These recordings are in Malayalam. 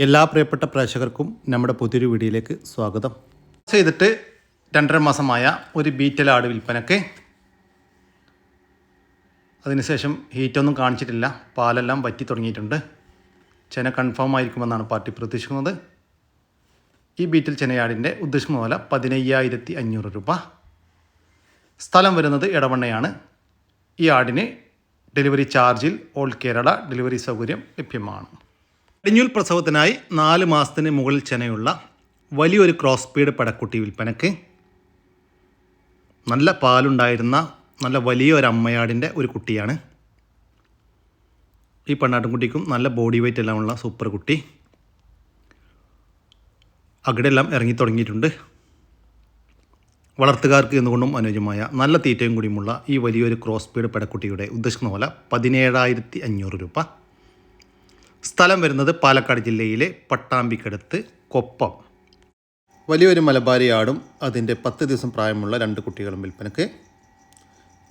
എല്ലാ പ്രിയപ്പെട്ട പ്രേക്ഷകർക്കും നമ്മുടെ പുതിയൊരു വീഡിയോയിലേക്ക് സ്വാഗതം. ചെയ്തിട്ട് 2.5 മാസമായ ഒരു ബീറ്റൽ ആട് വിൽപ്പനക്ക്. അതിനുശേഷം ഹീറ്റൊന്നും കാണിച്ചിട്ടില്ല, പാലെല്ലാം വറ്റി തുടങ്ങിയിട്ടുണ്ട്. ചെന കൺഫേം ആയിരിക്കുമെന്നാണ് പാർട്ടി പ്രതീക്ഷിക്കുന്നത്. ഈ ബീറ്റൽ ചെനയാടിൻ്റെ ഉദ്ദേശിക്കുന്ന വില 15,500 രൂപ. സ്ഥലം വരുന്നത് എടവണ്ണയാണ്. ഈ ആടിന് ഡെലിവറി ചാർജിൽ ഓൾ കേരള ഡെലിവറി സൗകര്യം ലഭ്യമാണ്. കടിഞ്ഞൂൽ പ്രസവത്തിനായി 4 മാസത്തിന് മുകളിൽ ചെനയുള്ള വലിയൊരു ക്രോസ് സ്പീഡ് പടക്കുട്ടി വിൽപ്പനക്ക്. നല്ല പാലുണ്ടായിരുന്ന നല്ല വലിയൊരു അമ്മയാടിൻ്റെ ഒരു കുട്ടിയാണ്. ഈ പെണ്ണാട്ടുംകുട്ടിക്കും നല്ല ബോഡി വെയ്റ്റ് എല്ലാം ഉള്ള സൂപ്പർ കുട്ടി. അകിടെല്ലാം ഇറങ്ങി തുടങ്ങിയിട്ടുണ്ട്. വളർത്തുകാർക്ക് എന്തുകൊണ്ടും അനുയോജ്യമായ നല്ല തീറ്റയും കൂടിയുമുള്ള ഈ വലിയൊരു ക്രോസ് സ്പീഡ് പടക്കുട്ടിയുടെ ഉദ്ദേശിക്കുന്ന വില 17,500 രൂപ. സ്ഥലം വരുന്നത് പാലക്കാട് ജില്ലയിലെ പട്ടാമ്പിക്കടുത്ത് കൊപ്പം. വലിയൊരു മലബാരി ആടും അതിൻ്റെ 10 ദിവസം പ്രായമുള്ള 2 കുട്ടികളും വിൽപ്പനക്ക്.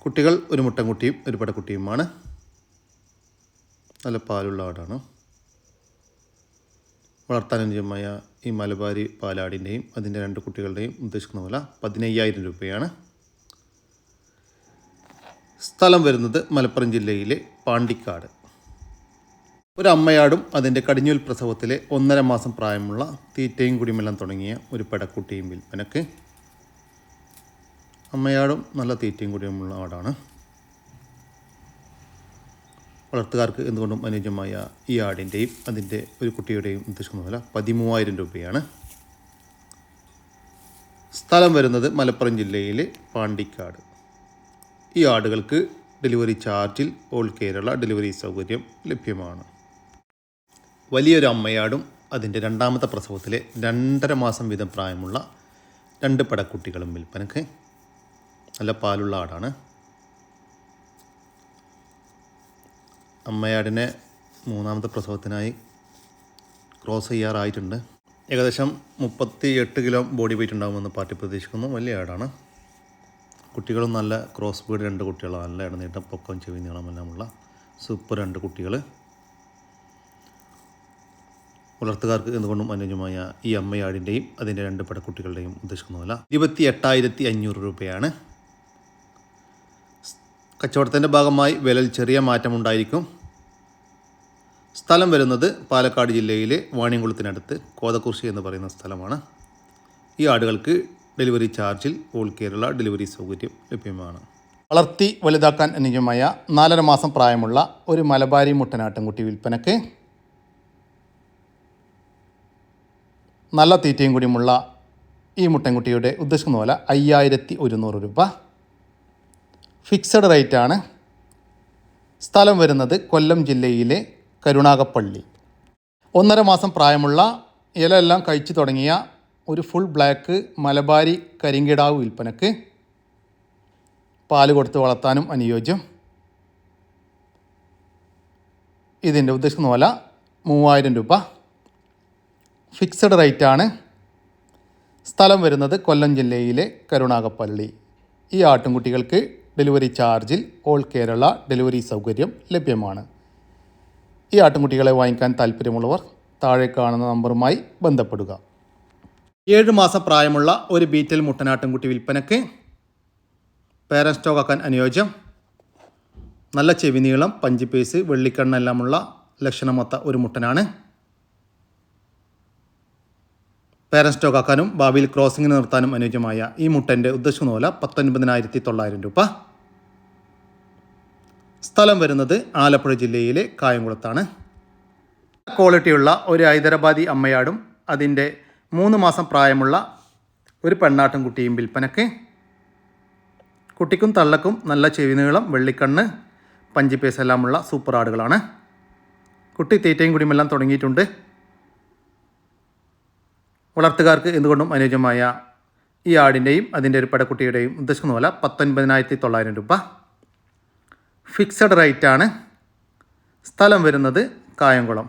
കുട്ടികൾ ഒരു മുട്ടൻകുട്ടിയും ഒരു പടക്കുട്ടിയുമാണ്. നല്ല പാലുള്ള ആടാണ്. വളർത്താനുയോജ്യമായ ഈ മലബാരി പാലാടിൻ്റെയും അതിൻ്റെ 2 കുട്ടികളുടെയും ഉദ്ദേശിക്കുന്ന വില 15,000 രൂപയാണ്. സ്ഥലം വരുന്നത് മലപ്പുറം ജില്ലയിലെ പാണ്ടിക്കാട്. ഒരു അമ്മയാടും അതിൻ്റെ കടിഞ്ഞൂൽ പ്രസവത്തിലെ 1.5 മാസം പ്രായമുള്ള തീറ്റയും കുടിമെല്ലാം തുടങ്ങിയ ഒരു പടക്കുട്ടിയും വിൽപ്പനക്ക്. അമ്മയാടും നല്ല തീറ്റയും കുടിയുമുള്ള ആടാണ്. വളർത്തുകാർക്ക് എന്തുകൊണ്ടും അനുയോജ്യമായ ഈ ആടിൻ്റെയും അതിൻ്റെ ഒരു കുട്ടിയുടെയും ഉദ്ദേശിക്കുന്ന വില 13,000 രൂപയാണ്. സ്ഥലം വരുന്നത് മലപ്പുറം ജില്ലയിലെ പാണ്ടിക്കാട്. ഈ ആടുകൾക്ക് ഡെലിവറി ചാർജിൽ ഓൾ കേരള ഡെലിവറി സൗകര്യം ലഭ്യമാണ്. വലിയൊരു അമ്മയാടും അതിൻ്റെ 2ാമത്തെ പ്രസവത്തിലെ 2.5 മാസം വീതം പ്രായമുള്ള 2 പടക്കുട്ടികളും വിൽപ്പനക്ക്. നല്ല പാലുള്ള ആടാണ്. അമ്മയാടിനെ 3ാമത്തെ പ്രസവത്തിനായി ക്രോസ് ചെയ്യാറായിട്ടുണ്ട്. ഏകദേശം 38 കിലോ ബോഡി വെയ്റ്റ് ഉണ്ടാകുമെന്ന് പാർട്ടി പ്രതീക്ഷിക്കുന്നു. വലിയ ആടാണ്. കുട്ടികളും നല്ല ക്രോസ് ബീഡ് 2 കുട്ടികളാണ്. നല്ല ഇടനീട്ടം പൊക്കം ചെവി നീളമെല്ലാമുള്ള സൂപ്പർ 2 കുട്ടികൾ. വളർത്തുകാർക്ക് എന്തുകൊണ്ടും അനുയോജ്യമായ ഈ അമ്മയാടിൻ്റെയും അതിൻ്റെ 2 പടക്കുട്ടികളുടെയും ഉദ്ദേശിക്കുന്ന വില 28,500 രൂപയാണ്. കച്ചവടത്തിൻ്റെ ഭാഗമായി വിലയിൽ ചെറിയ മാറ്റമുണ്ടായിരിക്കും. സ്ഥലം വരുന്നത് പാലക്കാട് ജില്ലയിലെ വാണിയംകുളത്തിനടുത്ത് കോതക്കുറിശി എന്ന് പറയുന്ന സ്ഥലമാണ്. ഈ ആടുകൾക്ക് ഡെലിവറി ചാർജിൽ ഓൾ കേരള ഡെലിവറി സൗകര്യം ലഭ്യമാണ്. വളർത്തി വലുതാക്കാൻ അനുയോജ്യമായ 4.5 മാസം പ്രായമുള്ള ഒരു മലബാരി മുട്ടനാട്ടിൻകുട്ടി വിൽപ്പനക്ക്. നല്ല തീറ്റയും കൂടിയുമുള്ള ഈ മുട്ടൻകുട്ടിയുടെ ഉദ്ദേശിക്കുന്ന വില 5,100 രൂപ. ഫിക്സഡ് റേറ്റാണ്. സ്ഥലം വരുന്നത് കൊല്ലം ജില്ലയിലെ കരുണാകപ്പള്ളി. 1.5 മാസം പ്രായമുള്ള ഇലയെല്ലാം കഴിച്ചു തുടങ്ങിയ ഒരു ഫുൾ ബ്ലാക്ക് മലബാരി കരിങ്കിടാവ് വിൽപ്പനക്ക്. പാല് കൊടുത്ത് വളർത്താനും അനുയോജ്യം. ഇതിൻ്റെ ഉദ്ദേശിക്കുന്ന വില 3,000 രൂപ. ഫിക്സഡ് റേറ്റാണ്. സ്ഥലം വരുന്നത് കൊല്ലം ജില്ലയിലെ കരുണാകപ്പള്ളി. ഈ ആട്ടിൻകുട്ടികൾക്ക് ഡെലിവറി ചാർജിൽ ഓൾ കേരള ഡെലിവറി സൗകര്യം ലഭ്യമാണ്. ഈ ആട്ടിൻകുട്ടികളെ വാങ്ങിക്കാൻ താല്പര്യമുള്ളവർ താഴെ കാണുന്ന നമ്പറുമായി ബന്ധപ്പെടുക. 7 മാസം പ്രായമുള്ള ഒരു ബീറ്റൽ മുട്ടനാട്ടിൻകുട്ടി വിൽപ്പനക്ക്. പേരൻറ് സ്റ്റോക്ക് ആക്കാൻ അനുയോജ്യം. നല്ല ചെവി നീളം, പഞ്ചിപ്പേസ്, വെള്ളിക്കണ്ണെല്ലാമുള്ള ലക്ഷണമൊത്ത ഒരു മുട്ടനാണ്. പേരൻറ് സ്റ്റോക്ക് ആക്കാനും ഭാവിയിൽ ക്രോസിങ്ങിന് നിർത്താനും അനുയോജ്യമായ ഈ മുട്ടൻ്റെ ഉദ്ദേശിക്കുന്ന വില 19,900 രൂപ. സ്ഥലം വരുന്നത് ആലപ്പുഴ ജില്ലയിലെ കായംകുളത്താണ്. ക്വാളിറ്റിയുള്ള ഒരു ഹൈദരാബാദി അമ്മയാടും അതിൻ്റെ 3 മാസം പ്രായമുള്ള ഒരു പെണ്ണാട്ടിൻകുട്ടിയും വിൽപ്പനക്ക്. കുട്ടിക്കും തള്ളക്കും നല്ല ചെവിനീളം, വെള്ളിക്കണ്ണ്, പഞ്ചിപ്പേസ് എല്ലാമുള്ള സൂപ്പർ ആടുകളാണ്. കുട്ടി തീറ്റയും കുടിയുമെല്ലാം തുടങ്ങിയിട്ടുണ്ട്. വളർത്തുകാർക്ക് എന്തുകൊണ്ടും അനുയോജ്യമായ ഈ ആടിൻ്റെയും അതിൻ്റെ ഒരു പടക്കുട്ടിയുടെയും ഉദ്ദേശിക്കുന്ന വില 19,900 രൂപ. ഫിക്സഡ് റേറ്റാണ്. സ്ഥലം വരുന്നത് കായംകുളം.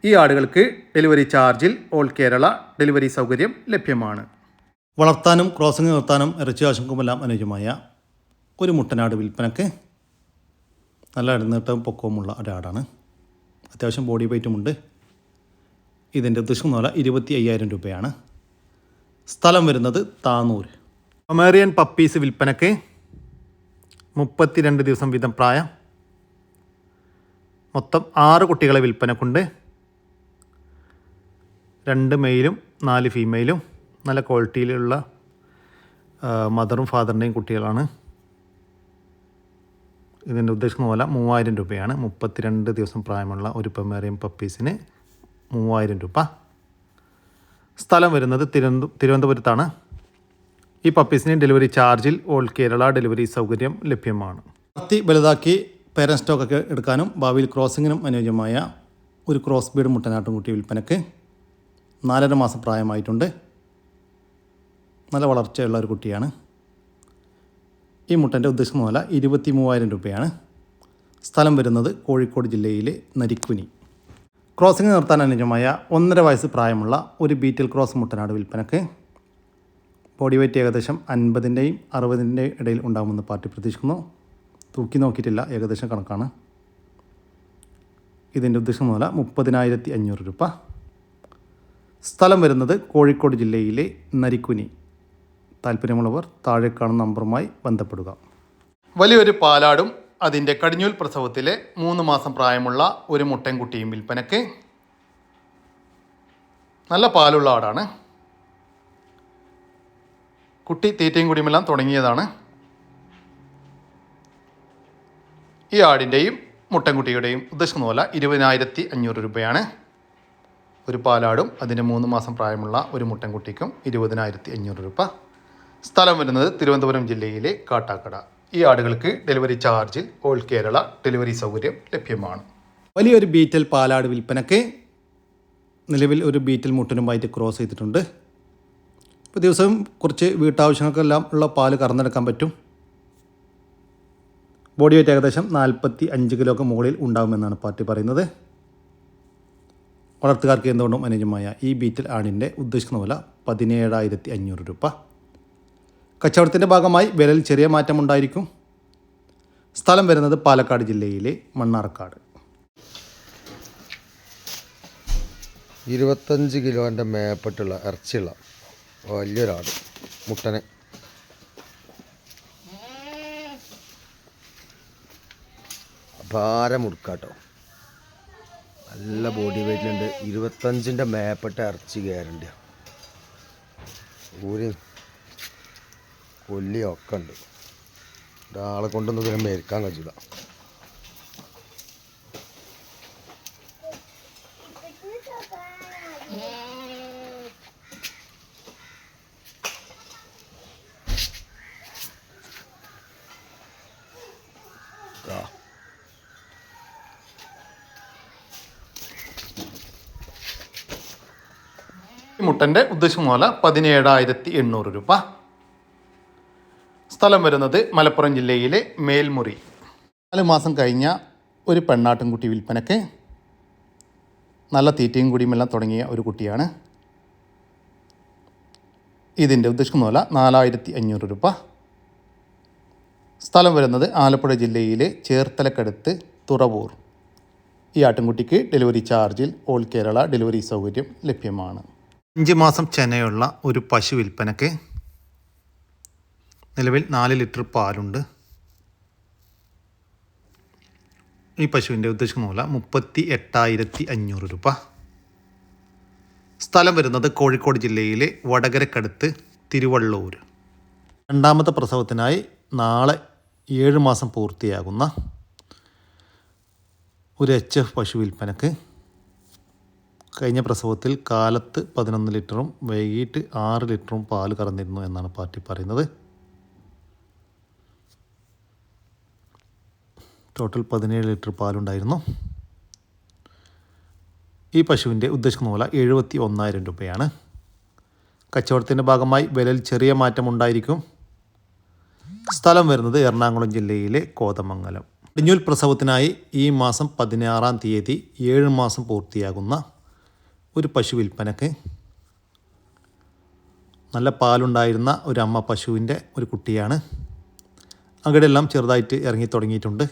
ഈ ആടുകൾക്ക് ഡെലിവറി ചാർജിൽ ഓൾ കേരള ഡെലിവറി സൗകര്യം ലഭ്യമാണ്. വളർത്താനും ക്രോസിംഗ് നിർത്താനും ഇറച്ചി ആവശ്യങ്ങൾക്കുമെല്ലാം അനുയോജ്യമായ ഒരു മുട്ടനാട് വിൽപ്പനക്ക്. നല്ല ഇടനീട്ടവും പൊക്കവുമുള്ള ഒരാടാണ്. അത്യാവശ്യം ബോഡി വെയ്റ്റുമുണ്ട്. ഇതിൻ്റെ ഉദ്ദേശിക്കുന്ന വില 25,000 രൂപയാണ്. സ്ഥലം വരുന്നത് താനൂർ. പൊമേറിയൻ പപ്പീസ് വിൽപ്പനയ്ക്ക് 32 ദിവസം വീതം പ്രായം. മൊത്തം 6 കുട്ടികളെ വിൽപ്പനക്കുണ്ട്. 2 മെയിലും 4 ഫീമെയിലും. നല്ല ക്വാളിറ്റിയിലുള്ള മദറും ഫാദറിൻ്റെയും കുട്ടികളാണ്. ഇതിൻ്റെ ഉദ്ദേശിക്കുന്ന വില 3,000 രൂപയാണ്. 32 ദിവസം പ്രായമുള്ള ഒരു പൊമേറിയൻ പപ്പീസിന് 3,000 രൂപ. സ്ഥലം വരുന്നത് തിരുവനന്തപുരത്താണ്. ഈ പപ്പീസിന് ഡെലിവറി ചാർജിൽ ഓൾ കേരള ഡെലിവറി സൗകര്യം ലഭ്യമാണ്. വലുതാക്കി പേരൻറ് സ്റ്റോക്കൊക്കെ എടുക്കാനും ഭാവിയിൽ ക്രോസിങ്ങിനും അനുയോജ്യമായ ഒരു ക്രോസ് ബീഡ് മുട്ടനാട്ടുംകുട്ടി വിൽപ്പനയ്ക്ക് 4.5 മാസം പ്രായമായിട്ടുണ്ട്. നല്ല വളർച്ചയുള്ള ഒരു കുട്ടിയാണ്. ഈ മുട്ടൻ്റെ ഉദ്ദേശിക്കുന്ന വില 23,000 രൂപയാണ്. സ്ഥലം വരുന്നത് കോഴിക്കോട് ജില്ലയിലെ നരിക്കുനി. ക്രോസിംഗ് നിർത്താൻ അനുയോജ്യമായ 1.5 വയസ്സ് പ്രായമുള്ള ഒരു ബീറ്റിൽ ക്രോസ് മുട്ടനാട് വിൽപ്പനയ്ക്ക്. ബോഡി വെയ്റ്റ് ഏകദേശം 50-ൻ്റെയും 60-ൻ്റെയും ഇടയിൽ ഉണ്ടാകുമെന്ന് പാർട്ടി പ്രതീക്ഷിക്കുന്നു. തൂക്കി നോക്കിയിട്ടില്ല, ഏകദേശം കണക്കാണ്. ഇതിൻ്റെ ഉദ്ദേശിക്കുന്ന വില 30,500 രൂപ. സ്ഥലം വരുന്നത് കോഴിക്കോട് ജില്ലയിലെ നരിക്കുനി. താല്പര്യമുള്ളവർ താഴെ കാണുന്ന നമ്പറുമായി ബന്ധപ്പെടുക. വലിയൊരു പാലാടും അതിൻ്റെ കടിഞ്ഞൂൽ പ്രസവത്തിലെ 3 മാസം പ്രായമുള്ള ഒരു മുട്ടൻകുട്ടിയും വിൽപ്പനയ്ക്ക്. നല്ല പാലുള്ള ആടാണ്. കുട്ടി തീറ്റയും കുടിയുമെല്ലാം തുടങ്ങിയതാണ്. ഈ ആടിൻ്റെയും മുട്ടൻകുട്ടിയുടെയും ഉദ്ദേശിക്കുന്ന വില 20,500 രൂപയാണ്. ഒരു പാലാടും അതിൻ്റെ 3 മാസം പ്രായമുള്ള ഒരു മുട്ടൻകുട്ടിക്കും 20,500 രൂപ. സ്ഥലം വരുന്നത് തിരുവനന്തപുരം ജില്ലയിലെ കാട്ടാക്കട. ഈ ആടുകൾക്ക് ഡെലിവറി ചാർജിൽ ഓൾ കേരള ഡെലിവറി സൗകര്യം ലഭ്യമാണ്. വലിയൊരു ബീറ്റൽ പാലാട് വിൽപ്പനയ്ക്ക്. നിലവിൽ ഒരു ബീറ്റൽ മുട്ടനുമായിട്ട് ക്രോസ് ചെയ്തിട്ടുണ്ട്. ഇപ്പോൾ ദിവസവും കുറച്ച് വീട്ടാവശ്യങ്ങൾക്കെല്ലാം ഉള്ള പാല് കറന്നെടുക്കാൻ പറ്റും. ബോഡി വെയ്റ്റ് ഏകദേശം 45 കിലോക്ക് മുകളിൽ ഉണ്ടാകുമെന്നാണ് പാർട്ടി പറയുന്നത്. വളർത്തുകാർക്ക് എന്തുകൊണ്ടും അനുയോജ്യമായ ഈ ബീറ്റൽ ആടിൻ്റെ ഉദ്ദേശിക്കുന്ന വില 17,500 രൂപ. കച്ചവടത്തിൻ്റെ ഭാഗമായി വിലയിൽ ചെറിയ മാറ്റമുണ്ടായിരിക്കും. സ്ഥലം വരുന്നത് പാലക്കാട് ജില്ലയിലെ മണ്ണാർക്കാട്. 25 കിലോൻ്റെ മേപ്പെട്ടുള്ള ഇറച്ചിയുള്ള വലിയൊരാട് മുട്ടനെ. ഭാരം മുടുക്കാട്ടോ. നല്ല ബോഡി വെയിറ്റിലുണ്ട്. 25ൻ്റെ മേപ്പെട്ട ഇറച്ചി ഗ്യാരണ്ടിയാണ്. ഊരി കൊല്ലിയൊക്കെ ഉണ്ട്. ഒരാളെ കൊണ്ടൊന്നും ഇതിനെ മേരിക്കാൻ കഴിച്ചില്ല. ഈ മുട്ടൻ്റെ ഉദ്ദേശിക്കുന്ന വില 17,800 രൂപ. സ്ഥലം വരുന്നത് മലപ്പുറം ജില്ലയിലെ മേൽമുറി. 4 മാസം കഴിഞ്ഞ ഒരു പെണ്ണാട്ടിൻകുട്ടി വിൽപ്പനയ്ക്ക്. നല്ല തീറ്റയും കുടിയുമെല്ലാം തുടങ്ങിയ ഒരു കുട്ടിയാണ്. ഇതിൻ്റെ ഉദ്ദേശിക്കുന്ന വില 4,500 രൂപ. സ്ഥലം വരുന്നത് ആലപ്പുഴ ജില്ലയിലെ ചേർത്തലക്കടുത്ത് തുറവൂർ. ഈ ആട്ടിൻകുട്ടിക്ക് ഡെലിവറി ചാർജിൽ ഓൾ കേരള ഡെലിവറി സൗകര്യം ലഭ്യമാണ്. 5 മാസം ചെനയുള്ള ഒരു പശു വിൽപ്പനയ്ക്ക്. നിലവിൽ 4 ലിറ്റർ പാലുണ്ട്. ഈ പശുവിൻ്റെ ഉദ്ദേശിക്കുന്ന വില 38,500 രൂപ. സ്ഥലം വരുന്നത് കോഴിക്കോട് ജില്ലയിലെ വടകരക്കടുത്ത് തിരുവള്ളൂർ. രണ്ടാമത്തെ പ്രസവത്തിനായി നാളെ 7 മാസം പൂർത്തിയാകുന്ന ഒരു HF പശു വിൽപ്പനക്ക്. കഴിഞ്ഞ പ്രസവത്തിൽ കാലത്ത് 11 ലിറ്ററും വൈകിട്ട് 6 ലിറ്ററും പാൽ കറന്നിരുന്നു എന്നാണ് പാർട്ടി പറയുന്നത്. ടോട്ടൽ 17 ലിറ്റർ പാലുണ്ടായിരുന്നു. ഈ പശുവിൻ്റെ ഉദ്ദേശിക്കുന്ന വില 71,000 രൂപയാണ്. കച്ചവടത്തിൻ്റെ ഭാഗമായി വിലയിൽ ചെറിയ മാറ്റമുണ്ടായിരിക്കും. സ്ഥലം വരുന്നത് എറണാകുളം ജില്ലയിലെ കോതമംഗലം. കടിഞ്ഞൂൽ പ്രസവത്തിനായി ഈ മാസം 16-ാം തീയതി 7 മാസം പൂർത്തിയാകുന്ന ഒരു പശു വിൽപ്പനക്ക്. നല്ല പാലുണ്ടായിരുന്ന ഒരു അമ്മ പശുവിൻ്റെ ഒരു കുട്ടിയാണ്. അകടെല്ലാം ചെറുതായിട്ട് ഇറങ്ങി തുടങ്ങിയിട്ടുണ്ട്.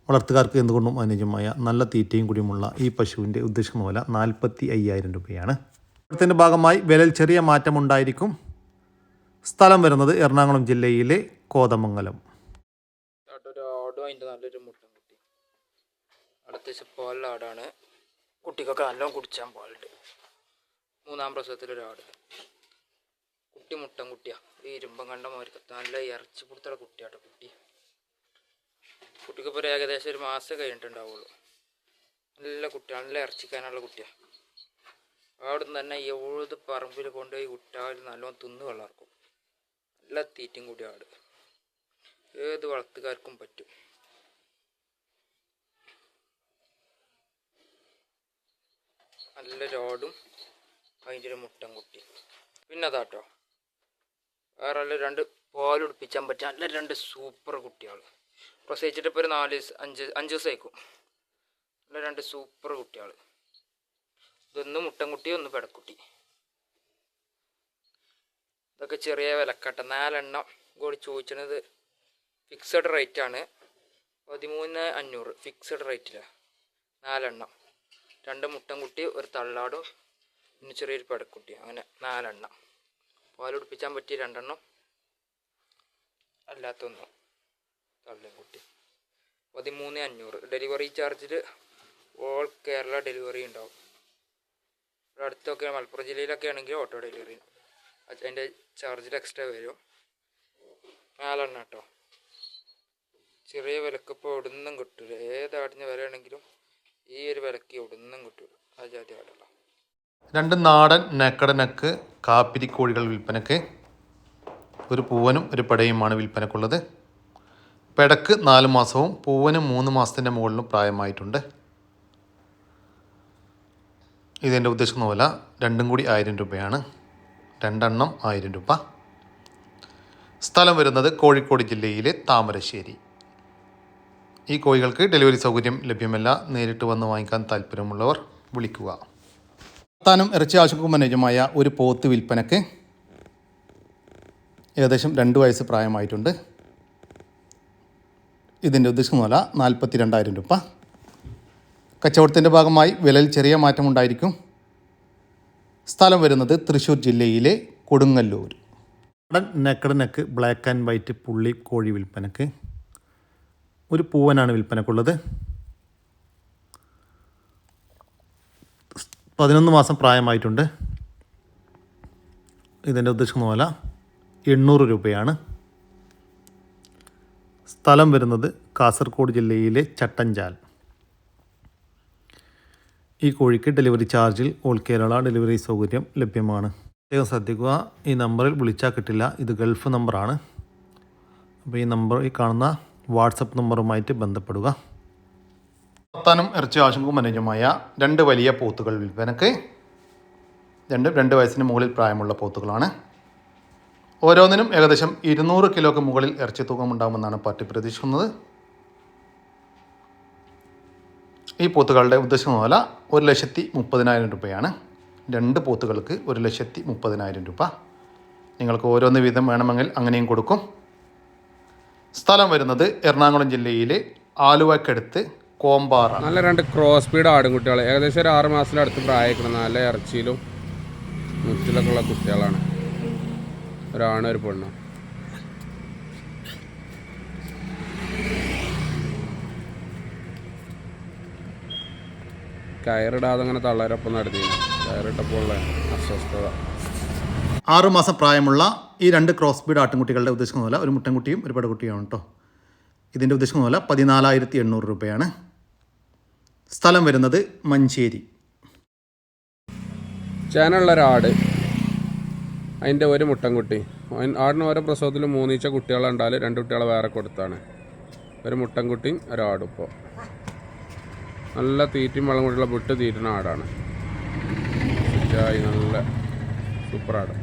വളർത്തുകാർക്ക് എന്തുകൊണ്ടും അനുയോജ്യമായ നല്ല തീറ്റയും കൂടിയുമുള്ള ഈ പശുവിൻ്റെ ഉദ്ദേശിക്കുന്ന വില 45,000 രൂപയാണ്. ഇതിൻ്റെ ഭാഗമായി വിലയിൽ ചെറിയ മാറ്റമുണ്ടായിരിക്കും. സ്ഥലം വരുന്നത് എറണാകുളം ജില്ലയിലെ കോതമംഗലം. നല്ലൊരു മുട്ടൻ കുട്ടി അടുത്ത പാലുള്ള ആടാണ്. കുട്ടിക്കൊക്കെ നല്ലോണം കുടിച്ചാൽ പാലുണ്ട്. 3ാം പ്രസവത്തിലൊരാട്. കുട്ടി മുട്ടൻ കുട്ടിയാണ്. ഈ ഇരുമ്പം കണ്ട മാർക്ക് നല്ല ഇറച്ചി കൊടുത്തുള്ള കുട്ടിയാട്ടോ കുട്ടി. കുട്ടിക്കിപ്പോൾ ഏകദേശം ഒരു മാസം കഴിഞ്ഞിട്ടുണ്ടാവുള്ളൂ. നല്ല കുട്ടിയാണ്. നല്ല ഇറച്ചിക്കാനുള്ള കുട്ടിയാണ്. അവിടെ നിന്ന് തന്നെ എഴുത് പറമ്പിൽ കൊണ്ടുപോയി വിട്ടാൽ നല്ലോണം തിന്ന് വളർക്കും. നല്ല തീറ്റയും കൂടി ആട്. ഏത് വളർത്തുകാർക്കും പറ്റും. നല്ലൊരാടും അതിൻ്റെ ഒരു മുട്ടൻ കുട്ടി. പിന്നെ അതാട്ടോ വേറെ നല്ല 2 പാലുടിപ്പിച്ചാൻ പറ്റുക നല്ല 2 സൂപ്പർ കുട്ടികൾ. പ്രസവിച്ചിട്ട് ഇപ്പോൾ ഒരു 4-5 ദിവസമായിരിക്കും. നല്ല 2 സൂപ്പർ കുട്ടികൾ. ഇതൊന്ന് മുട്ടൻകുട്ടി, ഒന്ന് പെടക്കുട്ടി. ഇതൊക്കെ ചെറിയ വിലക്കട്ട. 4 എണ്ണം കൂടി ചോദിച്ചത് ഫിക്സഡ് റേറ്റാണ്. 13,500 ഫിക്സഡ് റേറ്റിലാണ്. 4 എണ്ണം. 2 മുട്ടൻകുട്ടി, ഒരു തള്ളാടും, പിന്നെ ചെറിയൊരു പെടക്കുട്ടി. അങ്ങനെ 4 എണ്ണം. പാലുടിപ്പിച്ചാൻ പറ്റിയ 2 എണ്ണം, അല്ലാത്തൊന്നും തള്ളയും കുട്ടി. 13,500. ഡെലിവറി ചാർജിൽ ഓൾ കേരള ഡെലിവറി ഉണ്ടാവും. ഇവിടെ അടുത്തൊക്കെ മലപ്പുറം ജില്ലയിലൊക്കെ ആണെങ്കിൽ ഓട്ടോ ഡെലിവറി അതിൻ്റെ ചാർജിൽ എക്സ്ട്രാ വരും. 4 എണ്ണം കേട്ടോ. ചെറിയ വിലക്ക് ഇപ്പോൾ എവിടുന്നും കിട്ടില്ല. ഏതാടിന് വിലയാണെങ്കിലും ഈ ഒരു വിലക്ക് എവിടുന്നും കിട്ടില്ല. ആ ജാതി ആടല്ല. 2 നാടൻ നെക്കടനക്ക് കാപ്പിരിക്കോഴികൾ വിൽപ്പനക്ക്. ഒരു പൂവനും ഒരു പെടയുമാണ് വിൽപ്പനക്കുള്ളത്. പെടക്ക് 4 മാസവും പൂവന് 3 മാസത്തിൻ്റെ മുകളിലും പ്രായമായിട്ടുണ്ട്. ഇതിൻ്റെ ഉദ്ദേശിക്കുന്ന വില 2 കൂടി 1000 രൂപയാണ്. 2 എണ്ണം 1000 രൂപ. സ്ഥലം വരുന്നത് കോഴിക്കോട് ജില്ലയിലെ താമരശ്ശേരി. ഈ കോഴികൾക്ക് ഡെലിവറി സൗകര്യം ലഭ്യമല്ല. നേരിട്ട് വന്ന് വാങ്ങിക്കാൻ താല്പര്യമുള്ളവർ വിളിക്കുക. താനും ഇറച്ചി ആവശ്യക്കും അനുയോജ്യമായ ഒരു പോത്ത് വിൽപ്പനക്ക്. ഏകദേശം 2 വയസ്സ് പ്രായമായിട്ടുണ്ട്. ഇതിൻ്റെ ഉദ്ദേശിക്കുന്ന വില 42,000 രൂപ. കച്ചവടത്തിൻ്റെ ഭാഗമായി വിലയിൽ ചെറിയ മാറ്റമുണ്ടായിരിക്കും. സ്ഥലം വരുന്നത് തൃശ്ശൂർ ജില്ലയിലെ കൊടുങ്ങല്ലൂർ. നെക്കടനക്ക് ബ്ലാക്ക് ആൻഡ് വൈറ്റ് പുള്ളി കോഴി വിൽപ്പനക്ക്. ഒരു പൂവനാണ് വിൽപ്പനക്കുള്ളത്. 11 മാസം പ്രായമായിട്ടുണ്ട്. ഇതിൻ്റെ ഉദ്ദേശിക്കുന്ന വില 800 രൂപയാണ്. സ്ഥലം വരുന്നത് കാസർഗോഡ് ജില്ലയിലെ ചട്ടഞ്ചാൽ. ഈ കോഴിക്ക് ഡെലിവറി ചാർജിൽ ഓൾ കേരള ഡെലിവറി സൗകര്യം ലഭ്യമാണ്. പ്രത്യേകം ശ്രദ്ധിക്കുക, ഈ നമ്പറിൽ വിളിച്ചാൽ കിട്ടില്ല. ഇത് ഗൾഫ് നമ്പറാണ്. അപ്പോൾ ഈ നമ്പർ ഈ കാണുന്ന വാട്സപ്പ് നമ്പറുമായിട്ട് ബന്ധപ്പെടുക. വർത്താനം ഇറച്ചി ആവശ്യങ്ങൾക്കും അനുയോജ്യമായ 2 വലിയ പോത്തുകൾ വിൽപ്പനക്ക്. 2 വയസ്സിന് മുകളിൽ പ്രായമുള്ള പോത്തുകളാണ്. ഓരോന്നിനും ഏകദേശം 200 കിലോക്ക് മുകളിൽ ഇറച്ചി തൂക്കം ഉണ്ടാകുമെന്നാണ് പാർട്ടി പ്രതീക്ഷിക്കുന്നത്. ഈ പോത്തുകളുടെ ഉദ്ദേശിക്കുന്ന വില 1,30,000 രൂപയാണ്. 2 പോത്തുകൾക്ക് 1,30,000 രൂപ. നിങ്ങൾക്ക് ഓരോന്ന് വീതം വേണമെങ്കിൽ അങ്ങനെയും കൊടുക്കും. സ്ഥലം വരുന്നത് എറണാകുളം ജില്ലയിലെ ആലുവക്കടുത്ത് കോമ്പാറ. നല്ല 2 ക്രോസ് സ്പീഡ് ആടുംകുട്ടികൾ. ഏകദേശം ഒരു 6 മാസത്തിനടുത്ത് പ്രായക്കണം. നല്ല ഇറച്ചിയിലും മുറ്റിലൊക്കെ ഉള്ള കുട്ടികളാണ്. ഒരാണ് ഒരു പെണ്ണും. കയറിടാതെ അങ്ങനെ തള്ളരൊപ്പം നടത്തിയിരുന്നു. കയറിട്ടപ്പോൾ ഉള്ള അസ്വസ്ഥത. 6 മാസം പ്രായമുള്ള ഈ 2 ക്രോസ് ബീഡ് ആട്ടിൻകുട്ടികളുടെ ഉദ്ദേശിക്കുന്ന വില ഒരു മുട്ടൻകുട്ടിയും ഒരു പെടക്കുട്ടിയുമാണ് കേട്ടോ. ഇതിൻ്റെ ഉദ്ദേശിക്കുന്ന വില 14,800 രൂപയാണ്. സ്ഥലം വരുന്നത് മഞ്ചേരി. ചേനുള്ളൊരാട്, അതിൻ്റെ ഒരു മുട്ടൻകുട്ടി. ആടിന് ഓരോ പ്രസവത്തിലും 3 കുട്ടികളുണ്ടായാൽ 2 കുട്ടികളെ വേറെ കൊടുത്താണ്. ഒരു മുട്ടൻകുട്ടിയും ഒരാടും. ഇപ്പോൾ നല്ല തീറ്റയും വെള്ളം കൂടിയുള്ള വിട്ട് തീറ്റുന്ന ആടാണ്. നല്ല സൂപ്പറാട്.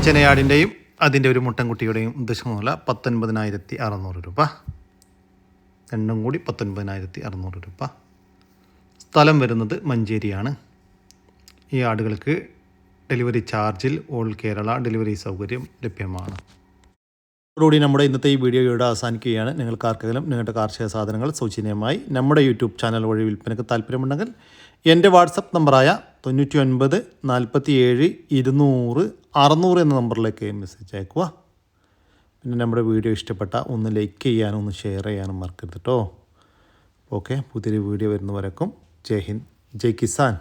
ചെനയാടിൻ്റെയും അതിൻ്റെ ഒരു മുട്ടൻകുട്ടിയുടെയും ഉദ്ദേശിക്കുന്ന വില 19,600 രൂപ. രണ്ടും കൂടി 19,600 രൂപ. സ്ഥലം വരുന്നത് മഞ്ചേരിയാണ്. ഈ ആടുകൾക്ക് ഡെലിവറി ചാർജിൽ ഓൾ കേരള ഡെലിവറി സൗകര്യം ലഭ്യമാണ്. അതോടുകൂടി നമ്മുടെ ഇന്നത്തെ ഈ വീഡിയോ ഇവിടെ അവസാനിക്കുകയാണ്. നിങ്ങൾക്ക് ആർക്കെങ്കിലും നിങ്ങളുടെ കാർഷിക സാധനങ്ങൾ സൗജന്യമായി നമ്മുടെ യൂട്യൂബ് ചാനൽ വഴി വിൽപ്പനയ്ക്ക് താല്പര്യമുണ്ടെങ്കിൽ എൻ്റെ വാട്സപ്പ് നമ്പറായ 99 47 200 600 എന്ന നമ്പറിലേക്ക് മെസ്സേജ് അയക്കുക. പിന്നെ നമ്മുടെ വീഡിയോ ഇഷ്ടപ്പെട്ട ഒന്ന് ലൈക്ക് ചെയ്യാനും ഒന്ന് ഷെയർ ചെയ്യാനും മറക്കരുത് കേട്ടോ. ഓക്കെ, പുതിയൊരു വീഡിയോ വരുന്നവരേക്കും ജയ് ഹിന്ദ്, ജയ് കിസാൻ.